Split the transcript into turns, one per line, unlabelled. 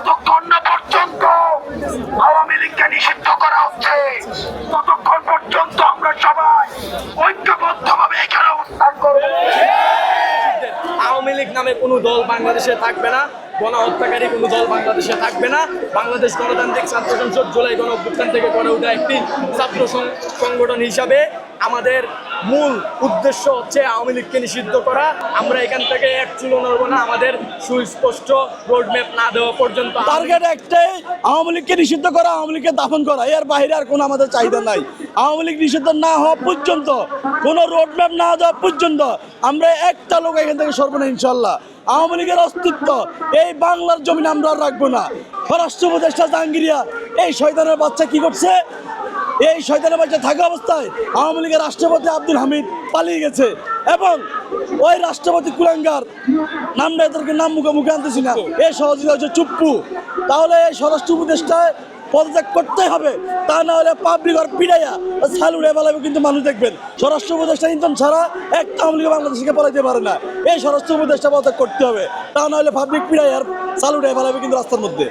যতক্ষণ না পর্যন্ত আওয়ামী লীগকে নিষিদ্ধ করা হচ্ছে ততক্ষণ পর্যন্ত আমরা সবাই ঐক্যবদ্ধভাবে এখানে অবস্থান করব।
আওয়ামী লীগ নামে কোনো দল বাংলাদেশে থাকবে না, গণহত্যাকারী কোনো দল বাংলাদেশে থাকবে না। বাংলাদেশ গণতান্ত্রিক ছাত্র সংসদ জুলাই গণ অভ্যুত্থান থেকে গড়ে ওঠা একটি ছাত্র সংগঠন হিসাবে আমাদের মূল উদ্দেশ্য হচ্ছে আওয়ামী লীগকে নিষিদ্ধ করা। আমরা এখান থেকে এক চুলো নড়ব না আমাদের সুস্পষ্ট রোডম্যাপ না দেওয়া পর্যন্ত।
টার্গেট একটাই, আওয়ামী লীগকে নিষিদ্ধ করা, আওয়ামী লীগকে দাফন করা, এর বাইরে আর কোনো আমাদের চাহিদা নাই। আওয়ামী লীগ নিষিদ্ধ না হওয়া পর্যন্ত, কোনো রোডম্যাপ না দেওয়া পর্যন্ত আমরা একটা লোক এখান থেকে সরব না ইনশাল্লাহ। আওয়ামী লীগের অস্তিত্ব এই বাংলার জমিনে আমরা আর রাখবো না। স্বরাষ্ট্র উপদেষ্টা জাহাঙ্গীরিয়া এই শয়তানের বাচ্চা কি করছে? এই শয়তানের বাচ্চা থাকা অবস্থায় আওয়ামী লীগের রাষ্ট্রপতি আব্দুল হামিদ পালিয়ে গেছে এবং ওই রাষ্ট্রপতি কুলাঙ্গার নামটা এদেরকে নাম মুখে মুখে আনতেছি না, এই সহযোগিতা হচ্ছে চুপ্পু। তাহলে এই স্বরাষ্ট্র উপদেষ্টায় পদত্যাগ করতে হবে, তা না হলে পাবলিক আর পিড়াইয়া সালুড়ে পালাবে কিন্তু মানুষ দেখবেন। স্বরাষ্ট্র উপদেষ্টা ইন্ধন ছাড়া একটা আওয়ামী লীগ বাংলাদেশকে পালাইতে পারে না। এই স্বরাষ্ট্র উপদেষ্টা পদত্যাগ করতে হবে, তা না হলে পাবলিক পিড়াইয়া আর সালুড়ে পালাবে কিন্তু রাস্তার মধ্যে।